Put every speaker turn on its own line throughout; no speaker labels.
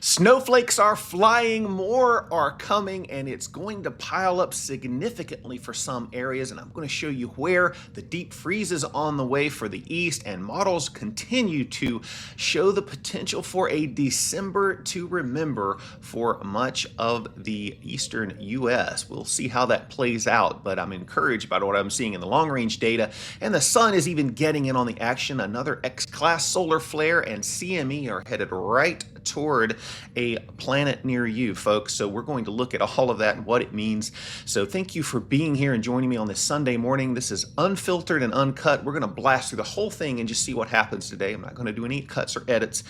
Snowflakes are flying, more are coming, and it's going to pile up significantly for some areas. And I'm going to show you where. The deep freeze is on the way for the east, and models continue to show the potential for a December to remember for much of the eastern U.S. We'll see how that plays out, but I'm encouraged by what I'm seeing in the long-range data. And the sun is even getting in on the action. Another X-class solar flare and CME are headed right toward a planet near you, folks. So we're going to look at all of that and what it means. So thank you for being here and joining me on this Sunday morning. This is unfiltered and uncut. We're going to blast through the whole thing and just see what happens today. I'm not going to do any cuts or edits.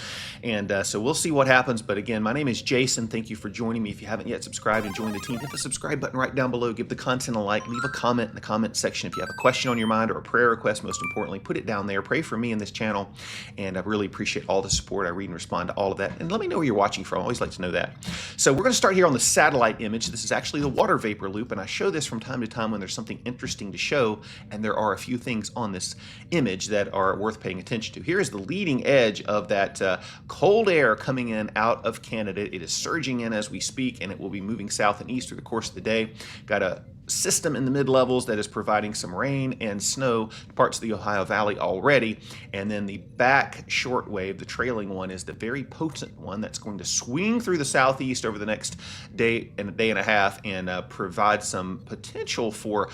And so we'll see what happens. But again, my name is Jason. Thank you for joining me. If you haven't yet subscribed and joined the team, hit the subscribe button right down below. Give the content a like. Leave a comment in the comment section. If you have a question on your mind or a prayer request, most importantly, put it down there. Pray for me and this channel. And I really appreciate all the support. I read and respond to all of that. And let me know where you're watching from. I always like to know that. So we're going to start here on the satellite image. This is actually the water vapor loop, and I show this from time to time when there's something interesting to show, and there are a few things on this image that are worth paying attention to. Here is the leading edge of that cold air coming in out of Canada. It is surging in as we speak, and it will be moving south and east through the course of the day. Got a system in the mid-levels that is providing some rain and snow to parts of the Ohio Valley already, and then the back short wave, the trailing one, is the very potent one that's going to swing through the southeast over the next day and a half and provide some potential for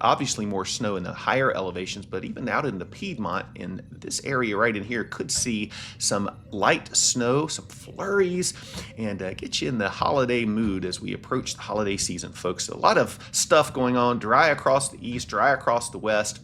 obviously more snow in the higher elevations, but even out in the Piedmont in this area right in here could see some light snow, some flurries, and get you in the holiday mood as we approach the holiday season, folks. So a lot of stuff going on, dry across the east, dry across the west,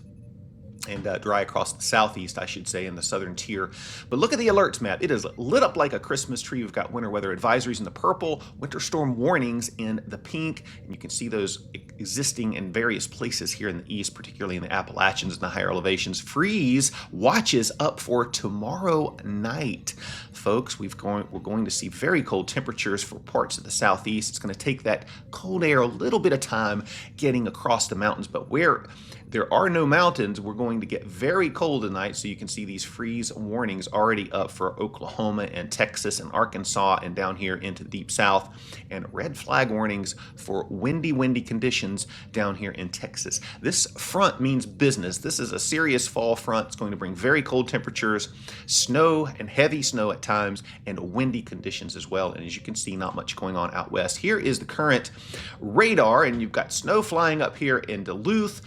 and dry across the southeast, I should say, in the southern tier. But look at the alerts map. It is lit up like a Christmas tree. We've got winter weather advisories in the purple, winter storm warnings in the pink, and you can see those existing in various places here in the east, particularly in the Appalachians and the higher elevations. Freeze watches up for tomorrow night. Folks, we're going to see very cold temperatures for parts of the southeast. It's going to take that cold air a little bit of time getting across the mountains, but where there are no mountains, we're going to get very cold tonight. So you can see these freeze warnings already up for Oklahoma and Texas and Arkansas and down here into the deep south, and red flag warnings for windy conditions down here in Texas. This front means business. This is a serious fall front. It's going to bring very cold temperatures, snow and heavy snow at times, and windy conditions as well. And as you can see, not much going on out west. Here is the current radar, and you've got snow flying up here in Duluth.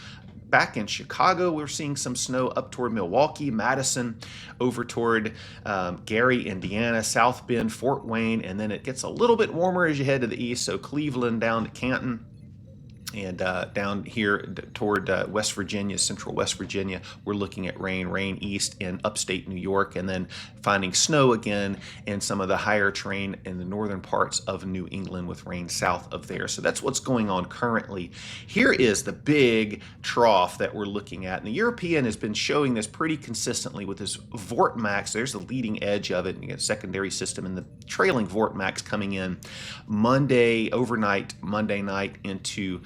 Back in Chicago, we're seeing some snow up toward Milwaukee, Madison, over toward Gary, Indiana, South Bend, Fort Wayne, and then it gets a little bit warmer as you head to the east, so Cleveland down to Canton. And down here toward West Virginia, central West Virginia, we're looking at rain east in upstate New York, and then finding snow again in some of the higher terrain in the northern parts of New England with rain south of there. So that's what's going on currently. Here is the big trough that we're looking at. And the European has been showing this pretty consistently with this Vortmax. There's the leading edge of it. And you get secondary system and the trailing Vortmax coming in Monday night into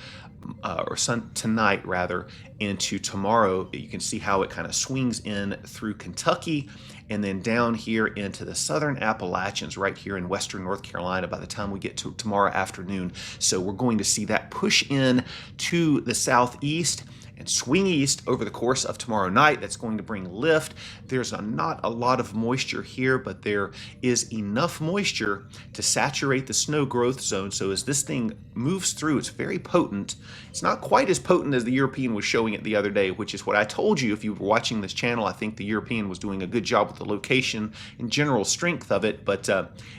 tonight rather, into tomorrow. You can see how it kind of swings in through Kentucky and then down here into the southern Appalachians right here in western North Carolina by the time we get to tomorrow afternoon. So we're going to see that push in to the southeast and swing east over the course of tomorrow night. That's going to bring lift. There's not a lot of moisture here, but there is enough moisture to saturate the snow growth zone. So as this thing moves through, it's very potent. It's not quite as potent as the European was showing it the other day, which is what I told you if you were watching this channel. I think the European was doing a good job with the location and general strength of it, but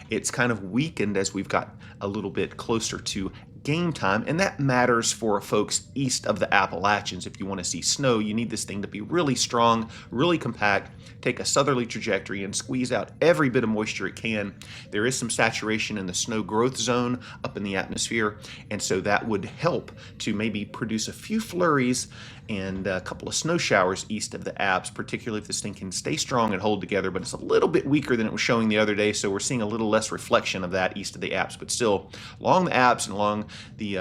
it's kind of weakened as we've got a little bit closer to game time, and that matters for folks east of the Appalachians. If you want to see snow, you need this thing to be really strong, really compact, take a southerly trajectory, and squeeze out every bit of moisture it can. There is some saturation in the snow growth zone up in the atmosphere, and so that would help to maybe produce a few flurries and a couple of snow showers east of the Alps, particularly if this thing can stay strong and hold together, but it's a little bit weaker than it was showing the other day, so we're seeing a little less reflection of that east of the Alps, but still along the Alps and along the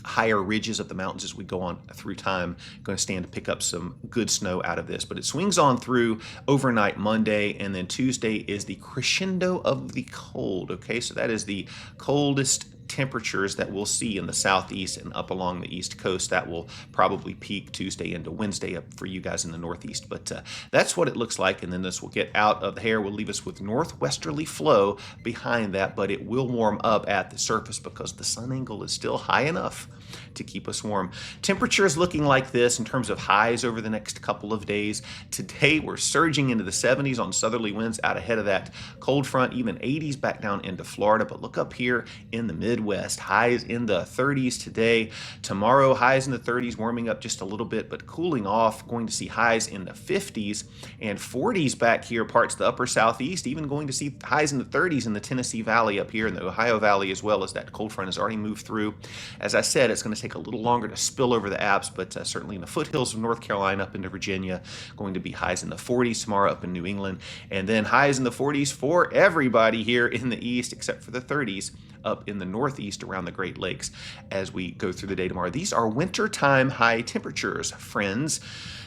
higher ridges of the mountains as we go on through time. Going to stand to pick up some good snow out of this, but it swings on through overnight Monday, and then Tuesday is the crescendo of the cold. Okay, so that is the coldest temperatures that we'll see in the southeast and up along the east coast. That will probably peak Tuesday into Wednesday up for you guys in the northeast, but that's what it looks like. And then this will get out of the hair, will leave us with northwesterly flow behind that, but it will warm up at the surface because the sun angle is still high enough to keep us warm. Temperature is looking like this in terms of highs over the next couple of days. Today we're surging into the 70s on southerly winds out ahead of that cold front, even 80s back down into Florida. But look up here in the Midwest, highs in the 30s today. Tomorrow highs in the 30s, warming up just a little bit but cooling off. Going to see highs in the 50s and 40s back here, parts of the upper southeast, even going to see highs in the 30s in the Tennessee Valley up here in the Ohio Valley, as well as that cold front has already moved through. As I said, it's going to take a little longer to spill over the Alps, but certainly in the foothills of North Carolina up into Virginia, going to be highs in the 40s tomorrow up in New England, and then highs in the 40s for everybody here in the east, except for the 30s up in the northeast around the Great Lakes as we go through the day tomorrow. These are wintertime high temperatures, friends.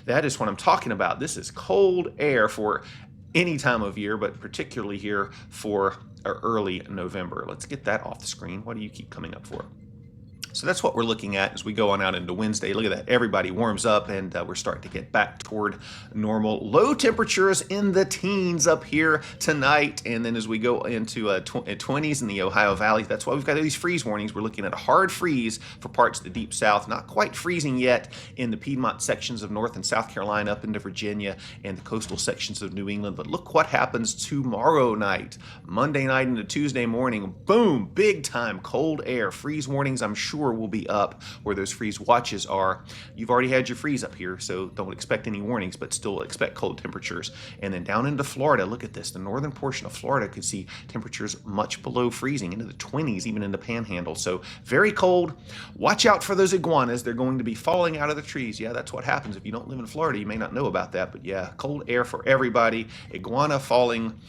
That is what I'm talking about. This is cold air for any time of year, but particularly here for early November. Let's get that off the screen. What do you keep coming up for? So that's what we're looking at as we go on out into Wednesday. Look at that. Everybody warms up, and we're starting to get back toward normal. Low temperatures in the teens up here tonight. And then as we go into 20s in the Ohio Valley, that's why we've got these freeze warnings. We're looking at a hard freeze for parts of the deep south. Not quite freezing yet in the Piedmont sections of North and South Carolina up into Virginia and the coastal sections of New England. But look what happens tomorrow night, Monday night into Tuesday morning. Boom, big time cold air. Freeze warnings, I'm sure, will be up where those freeze watches are. You've already had your freeze up here, so don't expect any warnings, but still expect cold temperatures. And then down into Florida, look at this. The northern portion of Florida could see temperatures much below freezing, into the 20s, even in the Panhandle. So very cold. Watch out for those iguanas. They're going to be falling out of the trees. Yeah, that's what happens. If you don't live in Florida, you may not know about that, but yeah, cold air for everybody. Iguana falling.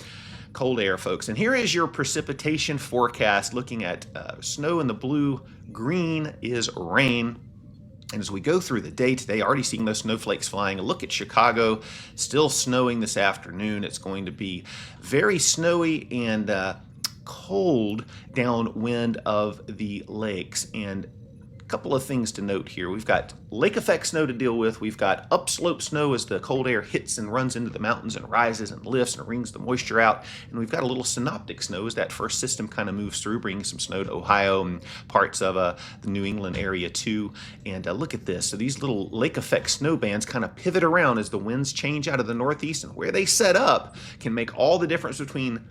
Cold air, folks. And here is your precipitation forecast, looking at snow in the blue. Green is rain. And as we go through the day today, already seeing those snowflakes flying. A look at Chicago, still snowing this afternoon. It's going to be very snowy and cold downwind of the lakes. And couple of things to note here. We've got lake effect snow to deal with. We've got upslope snow as the cold air hits and runs into the mountains and rises and lifts and wrings the moisture out. And we've got a little synoptic snow as that first system kind of moves through, bringing some snow to Ohio and parts of the New England area too. And look at this. So these little lake effect snow bands kind of pivot around as the winds change out of the northeast, and where they set up can make all the difference between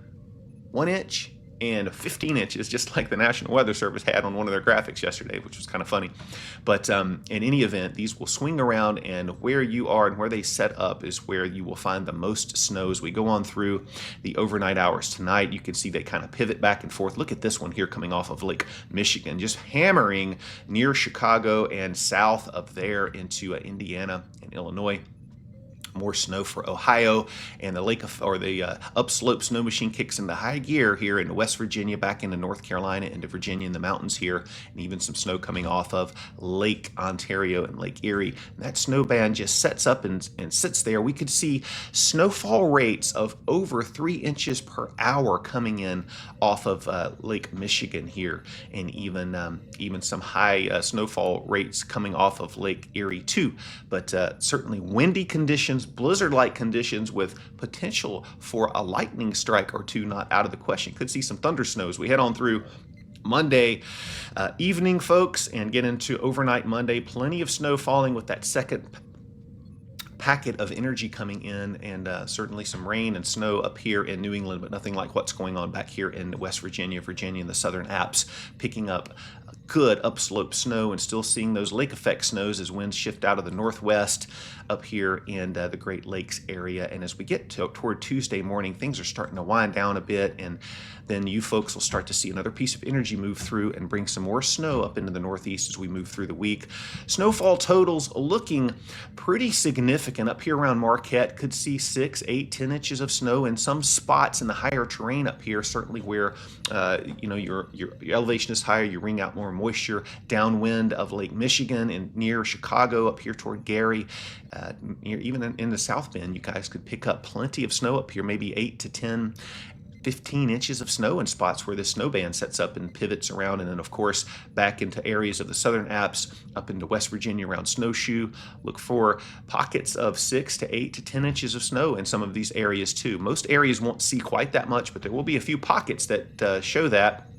1 inch and 15 inches, just like the National Weather Service had on one of their graphics yesterday, which was kind of funny. But in any event, these will swing around, and where you are and where they set up is where you will find the most snow. As we go on through the overnight hours tonight, you can see they kind of pivot back and forth. Look at this one here coming off of Lake Michigan, just hammering near Chicago and south of there into Indiana and Illinois. More snow for Ohio, and the upslope snow machine kicks into high gear here into West Virginia, back into North Carolina, into Virginia in the mountains here, and even some snow coming off of Lake Ontario and Lake Erie. And that snow band just sets up and sits there. We could see snowfall rates of over 3 inches per hour coming in off of Lake Michigan here, and even some high snowfall rates coming off of Lake Erie too. But certainly windy conditions, blizzard-like conditions with potential for a lightning strike or two not out of the question. Could see some thunder snows. We head on through Monday evening, folks, and get into overnight Monday. Plenty of snow falling with that second packet of energy coming in, and certainly some rain and snow up here in New England, but nothing like what's going on back here in West Virginia, and the southern Alps, picking up good upslope snow, and still seeing those lake effect snows as winds shift out of the northwest up here in the Great Lakes area. And as we get toward Tuesday morning, things are starting to wind down a bit, and then you folks will start to see another piece of energy move through and bring some more snow up into the Northeast as we move through the week. Snowfall totals looking pretty significant. Up here around Marquette, could see 6, 8, 10 inches of snow in some spots in the higher terrain up here, certainly where your elevation is higher, you wring out more moisture. Downwind of Lake Michigan and near Chicago, up here toward Gary, even in the South Bend, you guys could pick up plenty of snow up here, maybe 8 to 10, 15 inches of snow in spots where this snow band sets up and pivots around. And then, of course, back into areas of the Southern Alps, up into West Virginia around Snowshoe. Look for pockets of 6 to 8 to 10 inches of snow in some of these areas, too. Most areas won't see quite that much, but there will be a few pockets that show that.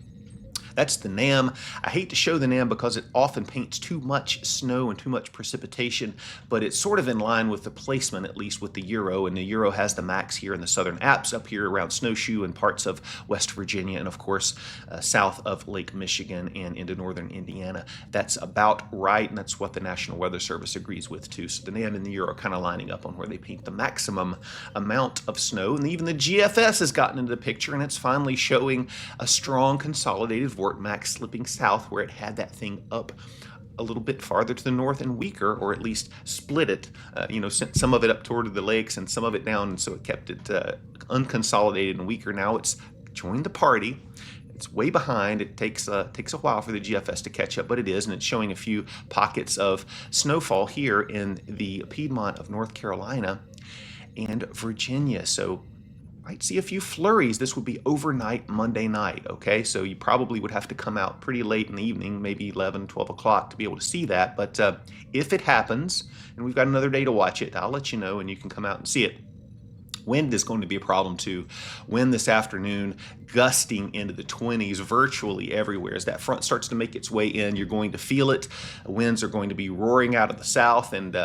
That's the NAM. I hate to show the NAM because it often paints too much snow and too much precipitation, but it's sort of in line with the placement, at least with the Euro, and the Euro has the max here in the Southern Alps, up here around Snowshoe and parts of West Virginia, and of course south of Lake Michigan and into northern Indiana. That's about right, and that's what the National Weather Service agrees with too. So the NAM and the Euro are kind of lining up on where they paint the maximum amount of snow, and even the GFS has gotten into the picture, and it's finally showing a strong consolidated max slipping south, where it had that thing up a little bit farther to the north and weaker, or at least split it, sent some of it up toward the lakes and some of it down, and so it kept it unconsolidated and weaker. Now it's joined the party. It's way behind. It takes a while for the GFS to catch up, but it is, and it's showing a few pockets of snowfall here in the Piedmont of North Carolina and Virginia. So might see a few flurries. This would be overnight Monday night, okay? So you probably would have to come out pretty late in the evening, maybe 11, 12 o'clock to be able to see that. But if it happens, and we've got another day to watch it, I'll let you know and you can come out and see it. Wind is going to be a problem too. Wind this afternoon gusting into the 20s virtually everywhere. As that front starts to make its way in, you're going to feel it. Winds are going to be roaring out of the south, and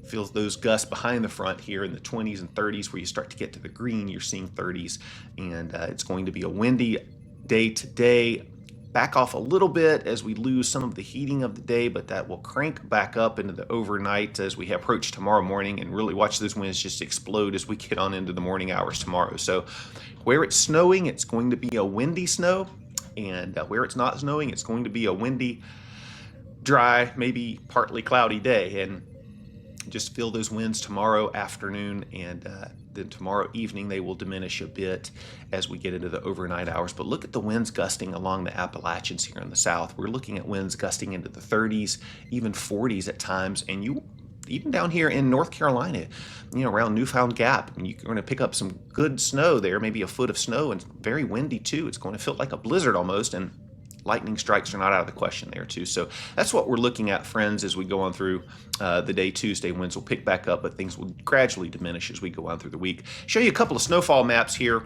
feels those gusts behind the front here in the 20s and 30s. Where you start to get to the green, you're seeing 30s, and it's going to be a windy day today. Back off a little bit as we lose some of the heating of the day, but that will crank back up into the overnight as we approach tomorrow morning, and really watch those winds just explode as we get on into the morning hours tomorrow. So where it's snowing, it's going to be a windy snow, and where it's not snowing, it's going to be a windy, dry, maybe partly cloudy day. And just feel those winds tomorrow afternoon, and then tomorrow evening they will diminish a bit as we get into the overnight hours. But look at the winds gusting along the Appalachians here in the south. We're looking at winds gusting into the 30s, even 40s at times, and even down here in North Carolina, around Newfound Gap, you're going to pick up some good snow there, maybe a foot of snow, and very windy too. It's going to feel like a blizzard almost, and lightning strikes are not out of the question there too. So that's what we're looking at, friends, as we go on through the day Tuesday. Winds will pick back up, but things will gradually diminish as we go on through the week. Show you a couple of snowfall maps here.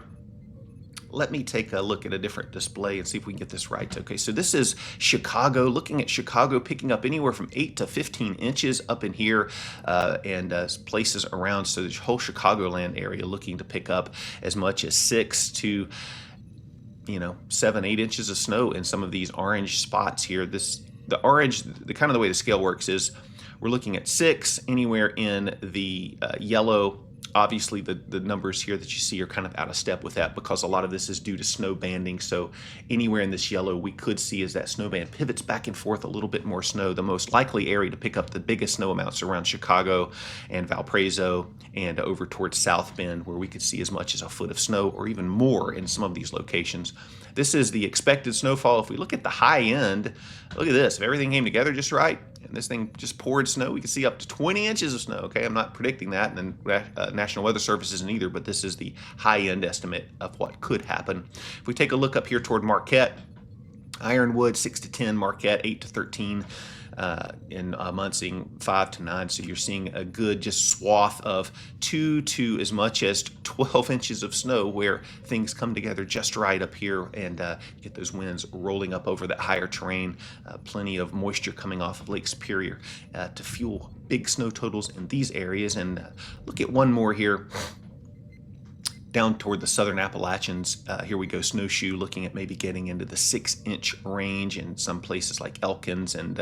Let me take a look at a different display and see if we can get this right. Okay, so this is Chicago. Looking at Chicago picking up anywhere from 8 to 15 inches up in here, and places around. So the whole Chicagoland area looking to pick up as much as 6 to 7, 8 inches of snow in some of these orange spots here. The orange, the kind of the way the scale works is we're looking at 6 anywhere in the yellow. Obviously, the numbers here that you see are kind of out of step with that because a lot of this is due to snow banding. So anywhere in this yellow, we could see as that snow band pivots back and forth a little bit more snow. The most likely area to pick up the biggest snow amounts around Chicago and Valparaiso and over towards South Bend, where we could see as much as a foot of snow or even more in some of these locations. This is the expected snowfall. If we look at the high end, look at this. If everything came together just right, and this thing just poured snow, we could see up to 20 inches of snow. Okay, I'm not predicting that, and National Weather Service isn't either, but this is the high-end estimate of what could happen. If we take a look up here toward Marquette, Ironwood 6 to 10, Marquette 8 to 13, in Muncie 5 to 9. So you're seeing a good just swath of 2 to as much as 12 inches of snow where things come together just right up here, and get those winds rolling up over that higher terrain. Plenty of moisture coming off of Lake Superior to fuel big snow totals in these areas. And look at one more here. Down toward the southern Appalachians, here we go, Snowshoe, looking at maybe getting into the 6-inch range in some places like Elkins and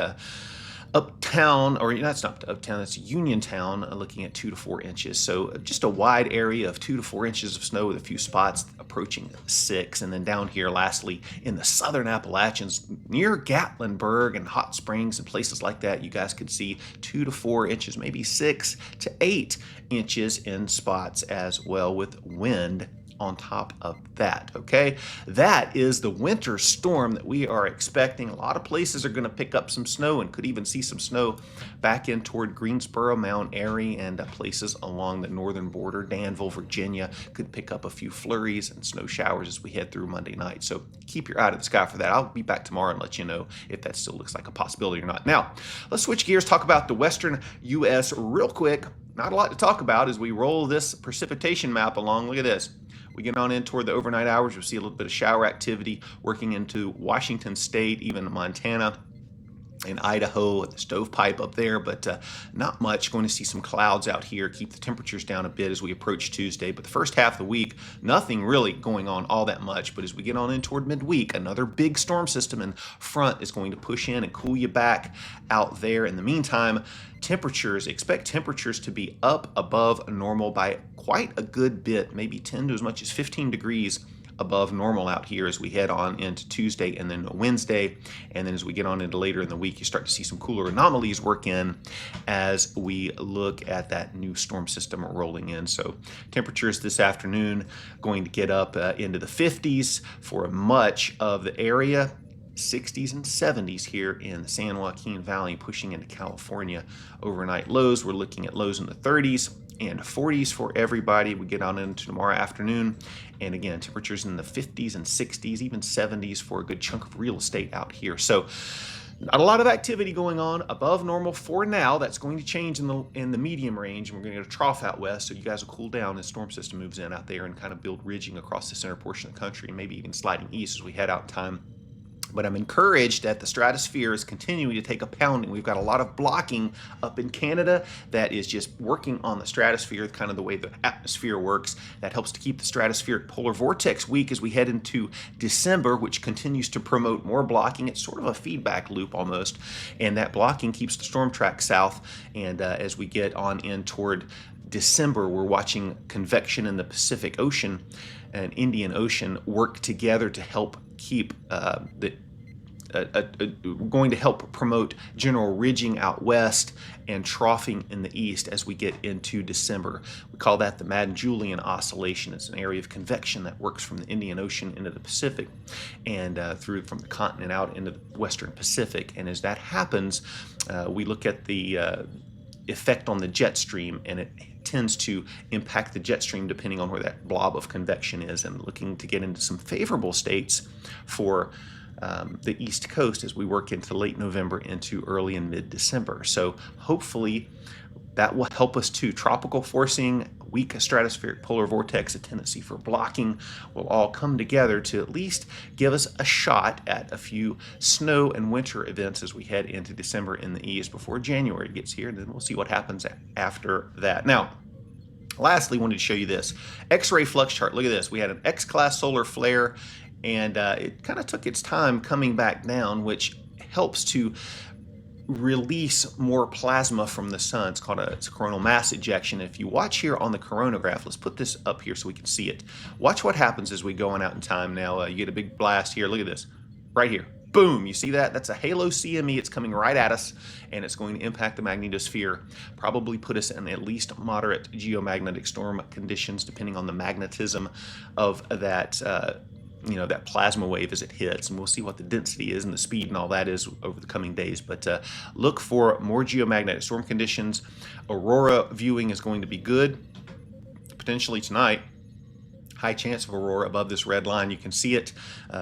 Uptown, or that's not Uptown, that's Uniontown, looking at 2 to 4 inches. So just a wide area of 2 to 4 inches of snow with a few spots approaching 6. And then down here, lastly, in the southern Appalachians, near Gatlinburg and Hot Springs and places like that, you guys could see 2 to 4 inches, maybe 6 to 8 inches in spots as well, with wind on top of that. Okay, that is the winter storm that we are expecting. A lot of places are going to pick up some snow and could even see some snow back in toward Greensboro, Mount Airy, and places along the northern border. Danville, Virginia could pick up a few flurries and snow showers as we head through Monday night. So keep your eye to the sky for that. I'll be back tomorrow and let you know if that still looks like a possibility or not. Now, let's switch gears, talk about the western U.S. real quick. Not a lot to talk about as we roll this precipitation map along. Look at this. We get on in toward the overnight hours, you'll see a little bit of shower activity working into Washington State, even Montana and Idaho, the stovepipe up there, but not much. Going to see some clouds out here, keep the temperatures down a bit as we approach Tuesday. But the first half of the week, nothing really going on all that much. But as we get on in toward midweek, another big storm system in front is going to push in and cool you back out there. In the meantime, expect temperatures to be up above normal by quite a good bit, maybe 10 to as much as 15 degrees above normal out here as we head on into Tuesday and then Wednesday. And then as we get on into later in the week, you start to see some cooler anomalies work in as we look at that new storm system rolling in. So temperatures this afternoon going to get up into the 50s for much of the area. 60s and 70s here in the San Joaquin Valley, pushing into California. Overnight lows, we're looking at lows in the 30s and 40s for everybody. We get on into tomorrow afternoon, and again, temperatures in the 50s and 60s, even 70s for a good chunk of real estate out here. So not a lot of activity going on above normal for now. That's going to change in the medium range, and we're going to get a trough out west, so you guys will cool down as storm system moves in out there and kind of build ridging across the center portion of the country, and maybe even sliding east as we head out in time. But I'm encouraged that the stratosphere is continuing to take a pounding. We've got a lot of blocking up in Canada that is just working on the stratosphere, kind of the way the atmosphere works. That helps to keep the stratospheric polar vortex weak as we head into December, which continues to promote more blocking. It's sort of a feedback loop almost. And that blocking keeps the storm track south. And as we get on in toward December, we're watching convection in the Pacific Ocean and Indian Ocean work together to help keep going to help promote general ridging out west and troughing in the east as we get into December. We call that the Madden-Julian oscillation. It's an area of convection that works from the Indian Ocean into the Pacific and through from the continent out into the western Pacific. And as that happens, we look at the effect on the jet stream, and it tends to impact the jet stream depending on where that blob of convection is, and looking to get into some favorable states for the East Coast as we work into late November into early and mid-December. So hopefully that will help us too. Tropical forcing, weak stratospheric polar vortex, a tendency for blocking will all come together to at least give us a shot at a few snow and winter events as we head into December in the east before January gets here, and then we'll see what happens after that. Now, lastly, wanted to show you this X-ray flux chart. Look at this. We had an X-class solar flare, and it kind of took its time coming back down, which helps to release more plasma from the sun. It's called a coronal mass ejection. If you watch here on the coronagraph, let's put this up here so we can see it. Watch what happens as we go on out in time now. You get a big blast here. Look at this right here. Boom, you see that? That's a halo CME. It's coming right at us, and it's going to impact the magnetosphere, probably put us in at least moderate geomagnetic storm conditions, depending on the magnetism of that that plasma wave as it hits, and we'll see what the density is and the speed and all that is over the coming days. But look for more geomagnetic storm conditions. Aurora viewing is going to be good, potentially tonight. High chance of aurora above this red line. You can see it,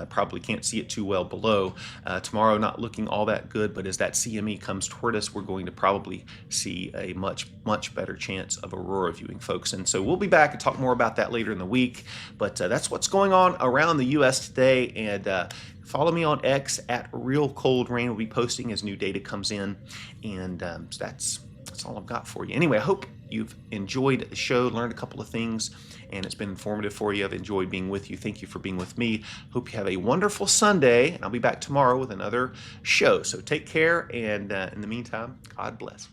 probably can't see it too well below. Tomorrow not looking all that good, but as that CME comes toward us, we're going to probably see a much better chance of aurora viewing, folks. And so we'll be back and talk more about that later in the week. But that's what's going on around the U.S. today. And follow me on X at Real Cold Rain. We'll be posting as new data comes in. And that's that's all I've got for you. Anyway, I hope you've enjoyed the show, learned a couple of things, and it's been informative for you. I've enjoyed being with you. Thank you for being with me. Hope you have a wonderful Sunday, and I'll be back tomorrow with another show. So take care, and in the meantime, God bless.